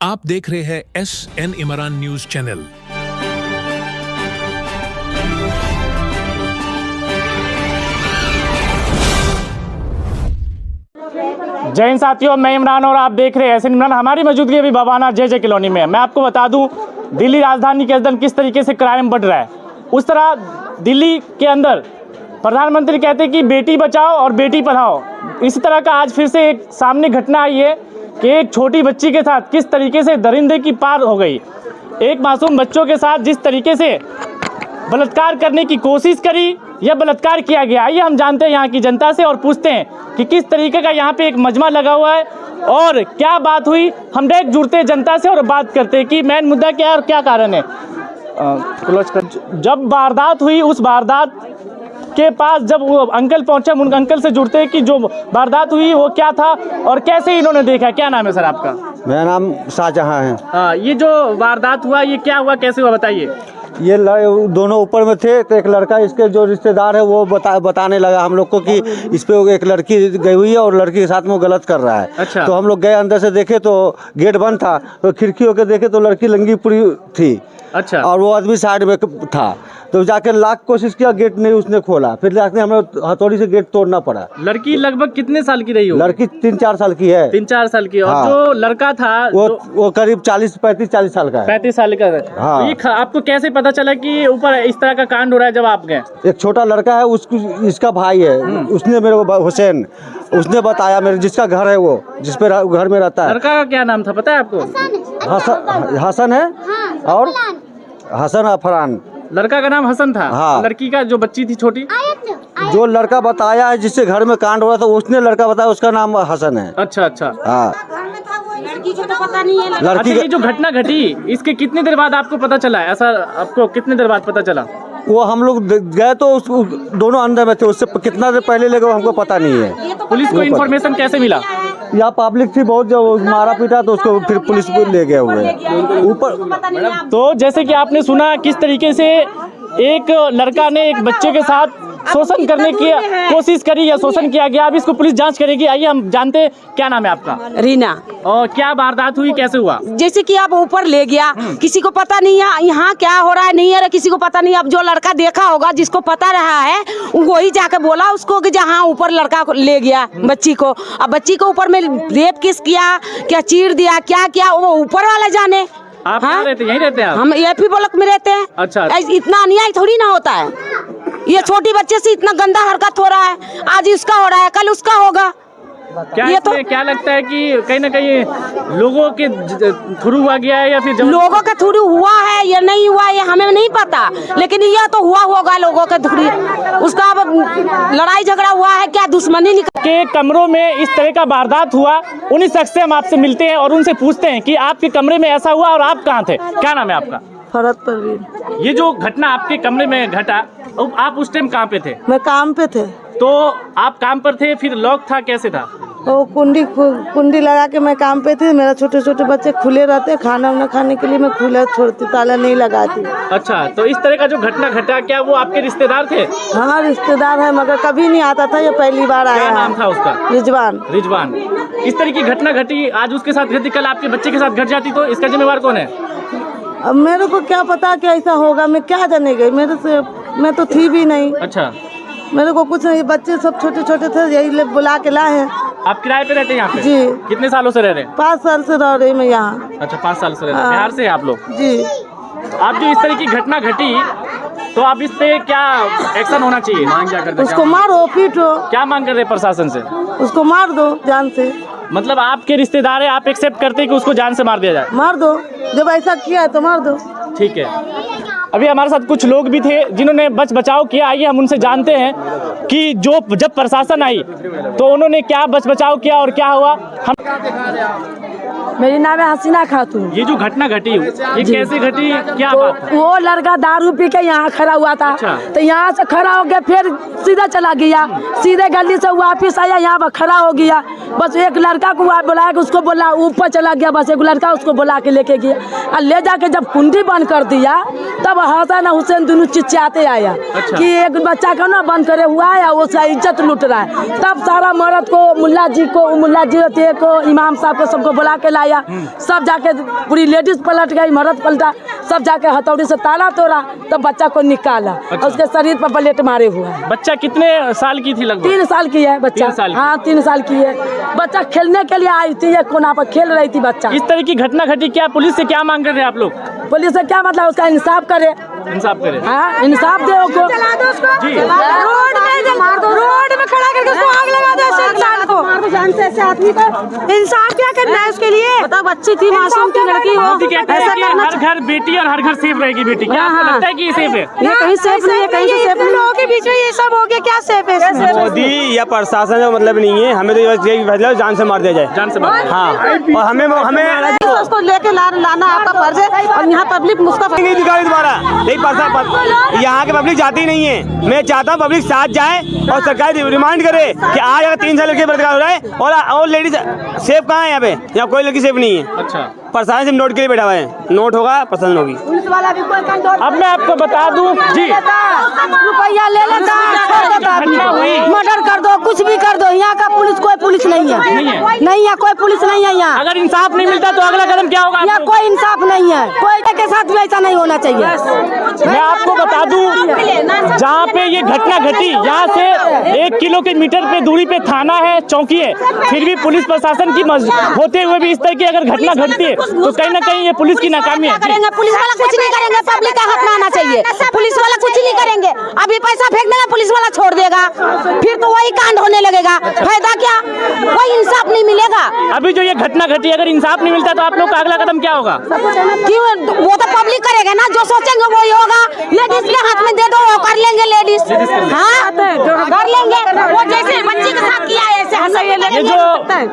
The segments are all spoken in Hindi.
आप देख रहे हैं SN इमरान न्यूज चैनल। जय हिंद साथियों, मैं इमरान और आप देख रहे हैं SN इमरान। हमारी मौजूदगी अभी बाबाना JJ कॉलोनी में है। मैं आपको बता दूं, दिल्ली राजधानी के अंदर किस तरीके से क्राइम बढ़ रहा है, उस तरह दिल्ली के अंदर प्रधानमंत्री कहते हैं कि बेटी बचाओ और बेटी पढ़ाओ। इसी तरह का आज फिर से एक सामने घटना आई है कि एक छोटी बच्ची के साथ किस तरीके से दरिंदे की पार हो गई। एक मासूम बच्चों के साथ जिस तरीके से बलात्कार करने की कोशिश करी या बलात्कार किया गया। आइए हम जानते हैं यहाँ की जनता से और पूछते हैं कि किस तरीके का यहाँ पे एक मजमा लगा हुआ है और क्या बात हुई। हम डायरेक्ट जुड़ते हैं जनता से और बात करते हैं कि मेन मुद्दा क्या है और क्या कारण है। जब वारदात हुई, उस वारदात के पास जब वो अंकल पहुंचे, उन अंकल से जुड़ते हैं कि जो वारदात हुई वो क्या था और कैसे इन्होंने देखा। क्या नाम है सर आपका? मेरा नाम शाहजहां है। हाँ, ये जो वारदात हुआ ये क्या हुआ, कैसे हुआ, बताइए। ये दोनों ऊपर में थे तो एक लड़का, इसके जो रिश्तेदार है वो बताने लगा हम लोग को कि इस पे एक लड़की गई हुई है और लड़की के साथ में वो गलत कर रहा है। अच्छा। तो हम लोग गए, अंदर से देखे तो गेट बंद था, तो खिड़की होकर देखे तो लड़की लंगी पूरी थी। अच्छा। और वो आदमी साइड में था, तो जाके लाख कोशिश किया, गेट नहीं उसने खोला, फिर जाके हमें हथौड़ी से गेट तोड़ना पड़ा। लड़की लगभग कितने साल की रही हो? लड़की 3-4 साल की है। 3-4 साल की। और हाँ। जो लड़का था वो करीब 35-40 साल का है। 35 साल का। हाँ। ये आपको कैसे पता चला कि ऊपर इस तरह का कांड हो रहा है जब आप गए? एक छोटा लड़का है, उसको इसका भाई है, उसने मेरे को हुसैन उसने बताया, मेरे जिसका घर है वो जिस पे घर में रहता है। लड़का का क्या नाम था पता है आपको? हसन है। और हसन अफरान। लड़का का नाम हसन था। हाँ। लड़की का जो बच्ची थी छोटी, जो लड़का बताया है जिससे घर में कांड हो रहा था, उसने लड़का बताया, उसका नाम हसन है। अच्छा अच्छा। हाँ। लड़की को तो पता नहीं है। अच्छा, ये जो घटना घटी इसके कितने देर बाद आपको पता चला? ऐसा आपको कितने देर बाद पता चला? वो हम लोग गए तो दोनों अंदर में थे, उससे कितना देर पहले लेके हमको पता नहीं है। पुलिस को इन्फॉर्मेशन कैसे मिला? यहाँ पब्लिक थी बहुत, जब मारा पीटा तो उसको फिर पुलिस को ले गए हुए ऊपर। तो जैसे कि आपने सुना किस तरीके से एक लड़का ने एक बच्चे के साथ शोषण करने की कोशिश करी या शोषण किया गया। अब इसको पुलिस जांच करेगी। आइए हम जानते हैं, क्या नाम है आपका? रीना। और क्या वारदात हुई, कैसे हुआ? जैसे कि आप ऊपर ले गया, किसी को पता नहीं है यहाँ क्या हो रहा है, नहीं है किसी को पता नहीं। अब जो लड़का देखा होगा, जिसको पता रहा है, वही जाकर बोला उसको कि जहाँ ऊपर लड़का को ले गया बच्ची को। अब बच्ची को ऊपर में रेप किस किया, क्या चीर दिया, क्या किया, वो ऊपर वाला जाने। आप कहाँ रहते? यहीं रहते हैं आप? हम AP ब्लॉक में रहते हैं। अच्छा। इतना अन्याय थोड़ी ना होता है। ये छोटी बच्चे से इतना गंदा हरकत हो रहा है, आज इसका हो रहा है, कल उसका होगा। क्या ये तो क्या लगता है कि कहीं ना कहीं लोगों के थ्रू हुआ गया है या फिर लोगों का थ्रू हुआ है या नहीं हुआ ये हमें नहीं पता, लेकिन यह तो हुआ होगा लोगों के थ्रू। उसका अब लड़ाई झगड़ा हुआ है, क्या दुश्मनी निकल के कमरों में इस तरह का वारदात हुआ। उन्हीं शख्स से हम आपसे मिलते हैं और उनसे पूछते हैं कि आपके कमरे में ऐसा हुआ और आप कहाँ थे? क्या नाम है आपका? फरत परवीन। ये जो घटना आपके कमरे में घटा, आप उस टाइम कहाँ पे थे? मैं काम पे थे। तो आप काम पर थे, फिर लॉक था, कैसे था? वो कुंडी लगा के मैं काम पे थी। मेरा छोटे छोटे बच्चे खुले रहते, खाना वाना खाने के लिए मैं खुला छोड़ती, ताला नहीं लगाती। अच्छा, तो इस तरह का जो घटना घटा, क्या वो आपके रिश्तेदार थे? हाँ, रिश्तेदार है, मगर कभी नहीं आता था, ये पहली बार आया। क्या नाम था उसका? रिजवान। रिजवान। इस तरह की घटना घटी, आज उसके साथ घटी, कल आपके बच्चे के साथ घट जाती, तो इसका जिम्मेवार कौन है? अब मेरे को क्या पता कि ऐसा होगा, मैं क्या जाने गई, मैं तो थी भी नहीं। अच्छा। मेरे को कुछ नहीं, बच्चे सब छोटे छोटे थे, यही बुला के लाए हैं। आप किराए पे रहते हैं यहाँ पे? जी। कितने सालों से रह रहे हैं? 5 साल से रह रही मैं यहाँ। अच्छा, 5 साल से रह रहे हैं। बिहार से हैं आप लोग? जी। आप जो इस तरह की घटना घटी, तो आप इस पे क्या एक्शन होना चाहिए? मांग क्या करते? उसको मारो, पीटो। क्या मांग कर रहे हैं प्रशासन से? उसको मार दो जान से। मतलब आपके रिश्तेदार है, आप एक्सेप्ट करते हैं कि उसको जान से मार दिया जाए? मार दो, जब ऐसा किया है तो मार दो। ठीक है। अभी हमारे साथ कुछ लोग भी थे जिन्होंने बचाव किया। आइए हम उनसे जानते हैं कि जब प्रशासन आई तो उन्होंने क्या बचाव किया और क्या हुआ। मेरी नाम है हसीना खातून। ये जो घटना घटी ये कैसे घटी, क्या तो बात है? वो लड़का दारू पी के यहाँ खड़ा हुआ था। अच्छा। तो यहाँ से खड़ा हो गया, फिर सीधा चला गया, सीधे गली से वापिस आया, यहाँ पर खड़ा हो गया। बस एक लड़का को बुलाया कि उसको बोला, ऊपर चला गया, बस एक लड़का उसको बुला के लेके गया और ले जाके जब कुंडी बंद कर दिया तब हसन हुसैन दोनों चिचियाते आया। अच्छा। कि एक बच्चा का ना बंद करे हुआ है, उसका इज्जत लूट रहा है। तब सारा मर्द को, मुल्ला जी को, मुल्ला जी को, इमाम साहब को, सबको बुला के लाया। आया, सब जाके पूरी लेडीज पलट गई, मर्द पलटा, सब जाके हथौड़ी से ताला तोड़ा, तब बच्चा को निकाला। अच्छा। उसके शरीर पर ब्लेड मारे हुआ है। बच्चा कितने साल की थी लगभग? 3 साल की है बच्चा। 3 साल की। हाँ 3 साल की है। बच्चा खेलने के लिए आई थी, एक कोना पर खेल रही थी बच्चा। इस तरह की घटना घटी, क्या पुलिस से क्या मांग कर रहे हैं आप लोग? पुलिस से क्या मतलब, उसका इंसाफ करे। इंसाफ करे। हाँ इंसाफ दे उसको। जी। रोड में खड़ा करके उसको आग लगा दो, ऐसे इंसान को मार दो जान से, ऐसे आदमी को। इंसाफ क्या करना है उसके लिए? बताओ, बच्ची थी, मासूम की लड़की हो, मोदी कहते हैं कि हर घर बेटी और हर घर सेफ रहेगी बेटी, क्या आपको लगता है कि ये सेफ है? ये कहीं सेफ नहीं है, कहीं से सेफ नहीं। लोगों के बीच में ये सब हो गया, क्या सेफ है इसमें? मोदी या प्रशासन का मतलब नहीं है, हमें तो ये फैसला जान से मार दिया जाए। जान से मार। हाँ, और हमें उसको लेके लाना आपका फर्ज है, और यहाँ पब्लिक मुझका नहीं दिखाई दोबारा नहीं प्रशासन, यहाँ के पब्लिक जाती नहीं है। मैं चाहता हूँ पब्लिक साथ जाए और सरकार रिमांड करे कि आज अगर 3 साल लड़के बलात्कार हो रहा है और लेडीज सेफ कहाँ है? यहाँ पे यहाँ कोई लड़की सेफ नहीं है। अच्छा, प्रशासन सिर्फ नोट के लिए बैठा हुआ है, नोट होगा प्रशासन होगी। अब मैं आपको बता दूं जी, रुपया ले लेता, घटना हुई, मर्डर कर दो, कुछ भी कर दो। यहाँ का पुलिस, कोई पुलिस नहीं है, नहीं है कोई पुलिस नहीं है यहाँ। अगर इंसाफ नहीं मिलता तो अगला कदम क्या होगा? यहाँ कोई इंसाफ नहीं है, कोई के साथ भी ऐसा नहीं होना चाहिए। मैं आपको बता दूं, जहाँ पे ये घटना घटी, यहाँ से 1 किलोमीटर पे दूरी पे थाना है, चौकी है, फिर भी पुलिस प्रशासन की होते हुए भी इस तरह की अगर घटना घटती है तो कहीं ना कहीं ये पुलिस की नाकामी है। करेंगे पुलिस वाला कुछ नहीं करेंगे, पब्लिक का हाथ में आना चाहिए। पुलिस वाला कुछ नहीं करेंगे, अभी पैसा फेंक देगा, पुलिस वाला छोड़ देगा, फिर तो वही कांड होने लगेगा। फायदा क्या? कोई इंसाफ नहीं मिलेगा। अभी जो ये घटना घटी, अगर इंसाफ नहीं मिलता तो आप लोग का अगला कदम क्या होगा? क्यों? वो तो पब्लिक करेगा ना, जो सोचेंगे वही होगा। लेडीज के हाथ में दे दो, वो कर लेंगे लेडीज। हाँ कर लेंगे, वो जैसे बच्ची के साथ किया है ऐसे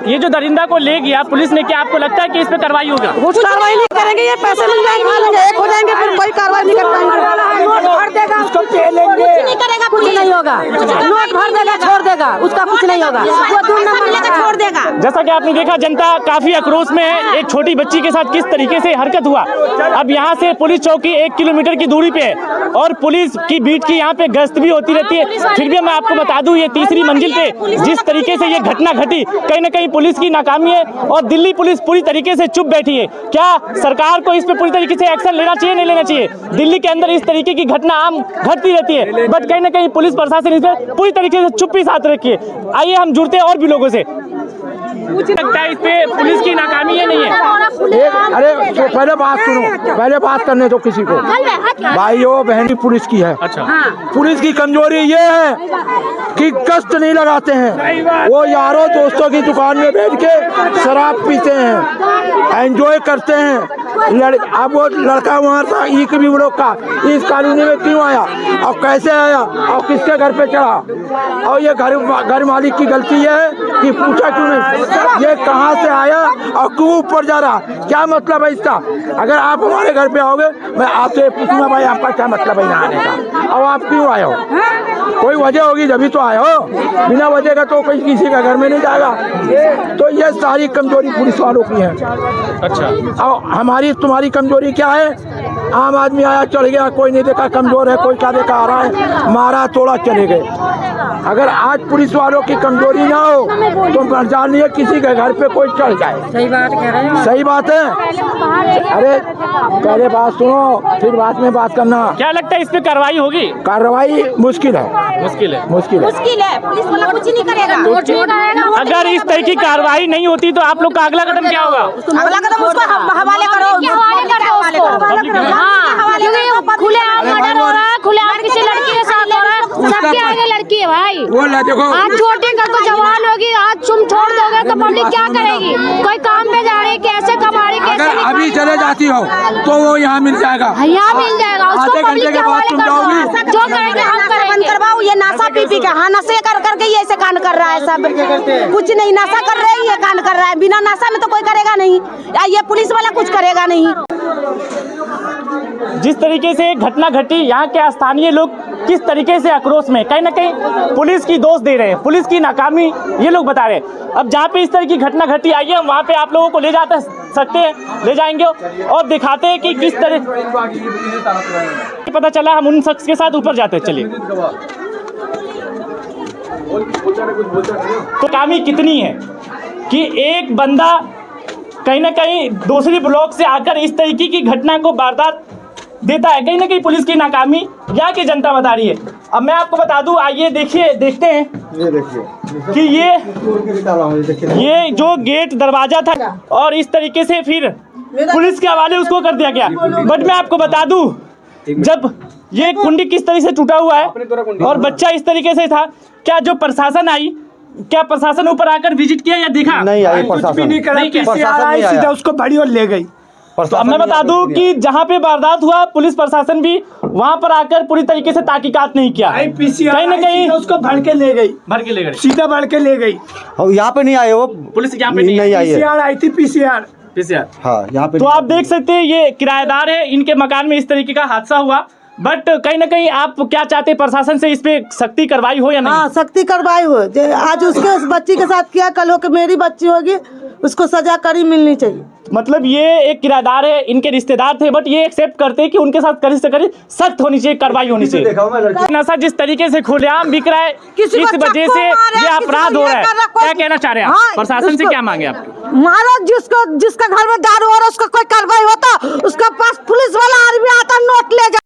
ये जो दरिंदा को ले गया पुलिस ने, क्या आपको लगता है कि इस पे कार्रवाई होगा? कुछ कार्रवाई नहीं करेंगे, ये पैसे मिल जाएंगे, एक हो जाएंगे, फिर कोई कार्रवाई नहीं कर पाएंगे। नोट भर देगा, उसको नहीं करेगा, कुछ नहीं होगा। नोट भर देगा, छोड़ देगा, उसका कुछ नहीं होगा, वो 2 नंबर छोड़ देगा। जैसा कि आपने देखा, जनता काफी आक्रोश में है। एक छोटी बच्ची के साथ किस तरीके से हरकत हुआ। अब यहाँ से पुलिस चौकी 1 किलोमीटर की दूरी पे है और पुलिस की बीट की यहाँ पे गश्त भी होती रहती है। फिर भी मैं आपको बता दूं, ये 3री मंजिल पे जिस तरीके से ये घटना घटी, कहीं ना कहीं पुलिस की नाकामी है और दिल्ली पुलिस पूरी तरीके से चुप बैठी है। क्या सरकार को इस पे पूरी तरीके से एक्शन लेना चाहिए, नहीं लेना चाहिए? दिल्ली के अंदर इस तरीके की घटना आम घटती रहती है, बट कहीं ना कहीं पुलिस प्रशासन इस पे पूरी तरीके से चुप्पी साथ रखी है। आइए हम जुड़ते हैं और भी लोगों से। लगता है इस पे पुलिस की नाकामी है, नहीं है? अरे तो पहले बात सुनो, पहले बात करने दो किसी को। भाइयों बहनी, पुलिस की है। अच्छा, पुलिस की कमजोरी ये है कि गश्त नहीं लगाते हैं। वो यारों दोस्तों की दुकान में बैठ के शराब पीते हैं, एंजॉय करते हैं। अब वो लड़का वहाँ था, एक भी लोग का इस कॉलोनी में क्यों आया और कैसे आया और किसके घर पे चढ़ा? और ये घर मालिक की गलती है कि पूछा क्यों नहीं, ये कहाँ से आया और क्यों ऊपर जा रहा, क्या मतलब है इसका? अगर आप हमारे घर पे आओगे, मैं आपसे पूछूंगा भाई आपका क्या मतलब है यहाँ आने का, और आप क्यों आए हो? कोई वजह होगी जब तो आए हो, बिना वजह का तो कोई किसी का घर में नहीं जाएगा। तो ये सारी कमजोरी पुलिस वालों की है। अच्छा, और हमारी तुम्हारी कमजोरी क्या है? आम आदमी आया चढ़ गया, कोई नहीं देखा कमजोर है, कोई क्या देखा आ रहा है, मारा तोड़ा चले गए। अगर आज पुलिस वालों की कमजोरी ना हो तो जानिए किसी के घर पे कोई चढ़ जाए। सही बात कह रहे हैं, सही बात है। अरे पहले बात सुनो, फिर बाद में बात करना। क्या लगता है इस पे कार्रवाई होगी? कार्रवाई मुश्किल है, मुश्किल है, मुश्किल है। पुलिस वाला कुछ नहीं करेगा। अगर इस तरह की कार्रवाई नहीं होती तो आप लोग का अगला कदम क्या होगा? अगला कदम उसको हवाले करो, खुलेआम मर्डर हो रहा है, खुलेआम किसी लड़की के साथ हो रहा है, सबके आगे लड़की है भाई। वो देखो, आज छोटी कल को जवान होगी, आज तुम छोड़ दोगे तो पब्लिक क्या करेगी? कोई काम पे जा रही, कैसे कमा रही, कैसे अगर अभी चले जाती हो तो वो यहाँ मिल जाएगा, यहाँ मिल जाएगा उसको, आधे घंटे पब्लिक के के बाद हवाले तुम कर दो। जाओगी। जो करेंगे हम बंद करेंगे। करवाओ, ये नशा पी के, हाँ नशे कर करके ये ऐसे कांड कर रहा है। सब कुछ नहीं, नशा कर रहे हैं, ये कांड कर रहा है। बिना नशा में तो कोई करेगा नहीं, या ये पुलिस वाला कुछ करेगा नहीं। जिस तरीके से घटना घटी, यहाँ के स्थानीय लोग किस तरीके से आक्रोश में, कहीं ना कहीं पुलिस की दोष दे रहे हैं, पुलिस की नाकामी ये लोग बता रहे हैं। अब जहाँ पे इस तरह की घटना घटी, आइए हम वहाँ पे आप लोगों को ले जाते सकते हैं, ले जाएंगे और दिखाते हैं कि किस तरह पता चला। हम उन शख्स के साथ ऊपर जाते हैं, चलिए। तो नाकामी कितनी है कि एक बंदा कहीं ना कहीं दूसरी ब्लॉक से आकर इस तरीके की घटना को वारदात देता है। कहीं ना कहीं पुलिस की नाकामी यहाँ की जनता बता रही है। अब मैं आपको बता दूं, आइए देखते हैं कि ये जो गेट दरवाजा था और इस तरीके से फिर पुलिस के हवाले उसको कर दिया गया। बट मैं आपको बता दूं, जब ये कुंडी किस तरीके से टूटा हुआ है और बच्चा इस तरीके से था, क्या जो प्रशासन आई, क्या प्रशासन ऊपर आकर विजिट किया या देखा? नहीं आई, प्रशासन नहीं करा, सीधा उसको बड़ी और ले गई। अब मैं बता दूं कि जहां पे वारदात हुआ पुलिस प्रशासन भी वहां पर आकर पूरी तरीके से तहकीकात नहीं किया। कहीं ना कहीं उसको भर के ले गई, सीधा भर के ले गई। यहाँ पे नहीं आए वो, पुलिस यहाँ पे नहीं आई है। पीसीआर आई थी, पीसीआर। हाँ, यहाँ पे तो आप देख सकते हैं ये किराएदार है, इनके मकान में इस तरीके का हादसा हुआ। बट कहीं ना कहीं आप क्या चाहते हैं, प्रशासन से इस पे सख्ती कार्रवाई हो या नहीं? हाँ, सख्ती कार्रवाई हो। आज उसके उस बच्ची के साथ किया, कल हो के मेरी बच्ची होगी, उसको सजा कड़ी मिलनी चाहिए। मतलब ये एक किराएदार है, इनके रिश्तेदार थे, बट ये एक्सेप्ट करते हैं कि उनके साथ कड़ी से कड़ी सख्त होनी चाहिए, कार्रवाई होनी चाहिए। नशा जिस तरीके से खुलेआम बिक रहा है, इस वजह से ये अपराध हो रहा है। क्या कहना चाह रहे हैं आप? प्रशासन से क्या मांगे आप? मारो जिसका घर में दारू हो रहा है उसका कोई कार्रवाई होता, उसके पास पुलिस वाला आदमी आता नोट ले जा।